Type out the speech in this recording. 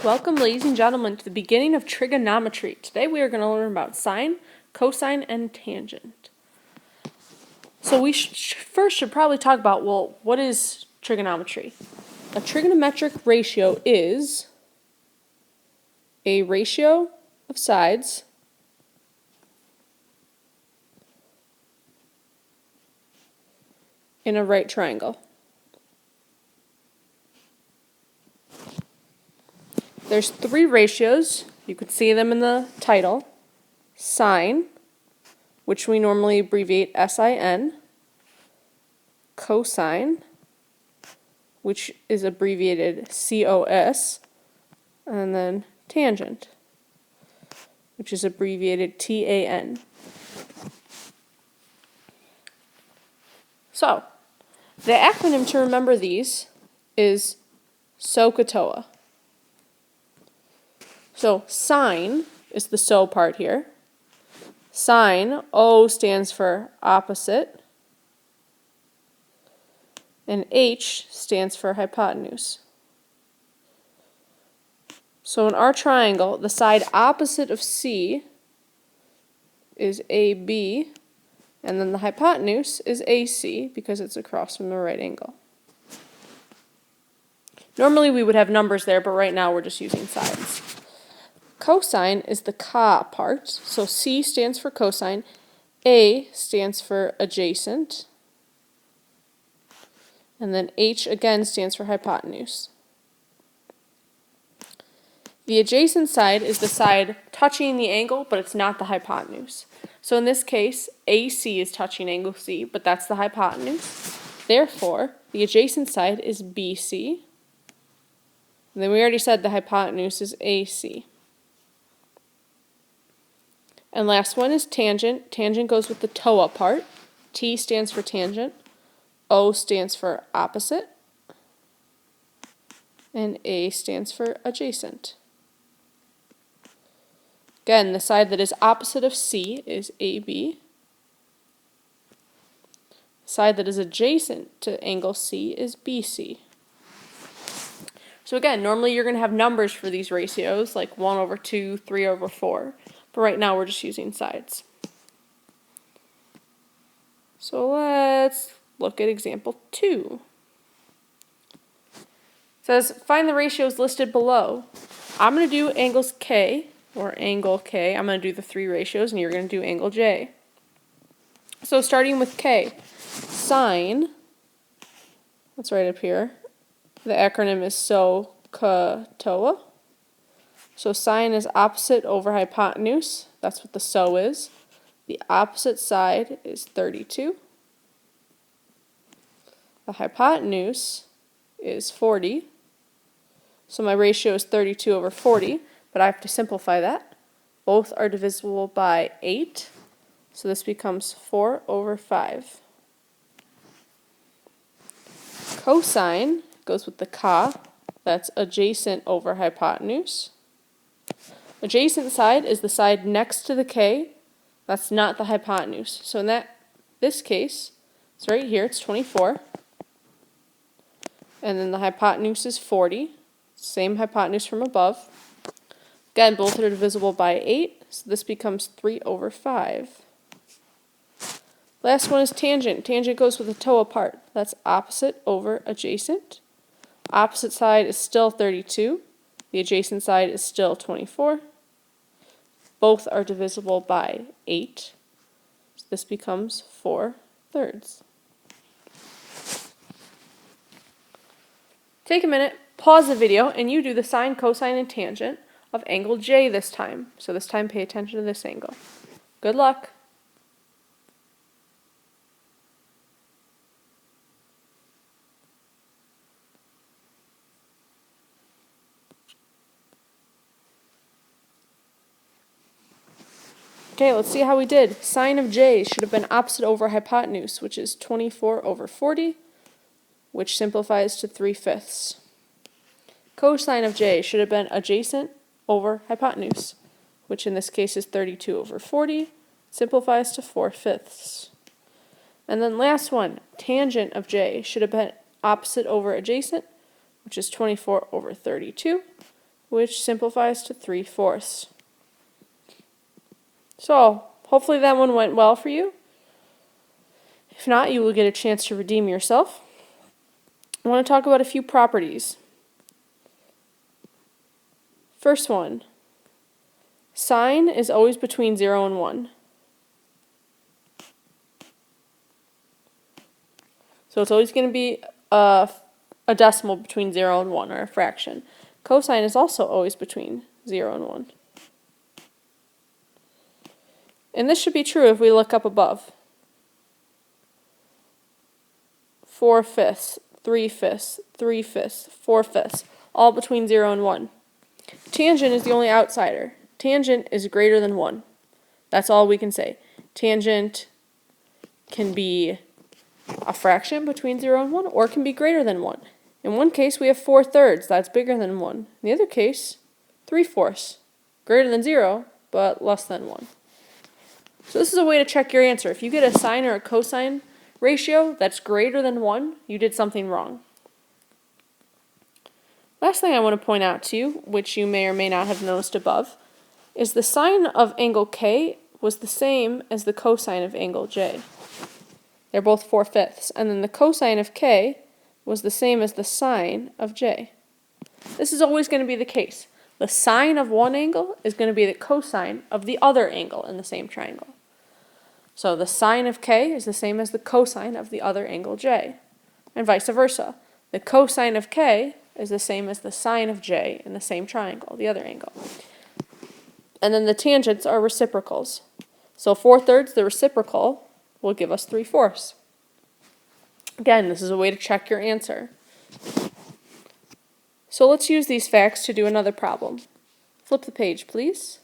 Welcome, ladies and gentlemen, to the beginning of trigonometry. Today we are going to learn about sine, cosine, and tangent. So we first should probably talk about, well, what is trigonometry? A trigonometric ratio is a ratio of sides in a right triangle. There's three ratios. You could see them in the title. Sine, which we normally abbreviate SIN. Cosine, which is abbreviated COS. And then tangent, which is abbreviated TAN. So, the acronym to remember these is Sohcahtoa. So sine is the so part here. Sine, O stands for opposite, and H stands for hypotenuse. So in our triangle, the side opposite of C is AB, and then the hypotenuse is AC because it's across from the right angle. Normally we would have numbers there, but right now we're just using sides. Cosine is the ca part, so C stands for cosine, A stands for adjacent, and then H again stands for hypotenuse. The adjacent side is the side touching the angle, but it's not the hypotenuse. So in this case, AC is touching angle C, but that's the hypotenuse. Therefore, the adjacent side is BC. And then we already said the hypotenuse is AC. And last one is tangent. Tangent goes with the toa part. T stands for tangent. O stands for opposite. And A stands for adjacent. Again, the side that is opposite of C is AB. The side that is adjacent to angle C is BC. So again, normally you're going to have numbers for these ratios, like 1/2, 3/4. But right now we're just using sides. So let's look at example 2. It says, find the ratios listed below. I'm going to do angles K, or angle K. I'm going to do the three ratios, and you're going to do angle J. So starting with K, sine, that's right up here. The acronym is Sohcahtoa. So sine is opposite over hypotenuse. That's what the so is. The opposite side is 32. The hypotenuse is 40. So my ratio is 32/40, but I have to simplify that. Both are divisible by 8. So this becomes 4/5. Cosine goes with the ca. That's adjacent over hypotenuse. Adjacent side is the side next to the K. That's not the hypotenuse. So in this case, it's right here, it's 24. And then the hypotenuse is 40. Same hypotenuse from above. Again, both are divisible by 8, so this becomes 3/5. Last one is tangent. Tangent goes with the toa part. That's opposite over adjacent. Opposite side is still 32. The adjacent side is still 24. Both are divisible by 8. So this becomes 4/3. Take a minute, pause the video, and you do the sine, cosine, and tangent of angle J this time. So this time pay attention to this angle. Good luck. Okay, let's see how we did. Sine of J should have been opposite over hypotenuse, which is 24/40, which simplifies to 3/5. Cosine of J should have been adjacent over hypotenuse, which in this case is 32/40, simplifies to 4/5. And then last one, tangent of J should have been opposite over adjacent, which is 24/32, which simplifies to 3/4. So, hopefully that one went well for you. If not, you will get a chance to redeem yourself. I want to talk about a few properties. First one, sine is always between 0 and 1. So it's always going to be a decimal between 0 and 1, or a fraction. Cosine is also always between 0 and 1. And this should be true if we look up above. 4/5, 3/5, 3/5, 4/5, all between 0 and 1. Tangent is the only outsider. Tangent is greater than 1. That's all we can say. Tangent can be a fraction between 0 and 1, or it can be greater than 1. In one case, we have 4/3. That's bigger than 1. In the other case, 3/4. Greater than 0, but less than 1. So this is a way to check your answer. If you get a sine or a cosine ratio that's greater than 1, you did something wrong. Last thing I want to point out to you, which you may or may not have noticed above, is the sine of angle K was the same as the cosine of angle J. They're both 4/5, and then the cosine of K was the same as the sine of J. This is always going to be the case. The sine of one angle is going to be the cosine of the other angle in the same triangle. So the sine of K is the same as the cosine of the other angle J, and vice versa. The cosine of K is the same as the sine of J in the same triangle, the other angle. And then the tangents are reciprocals. So 4/3, the reciprocal, will give us 3/4. Again, this is a way to check your answer. So let's use these facts to do another problem. Flip the page, please.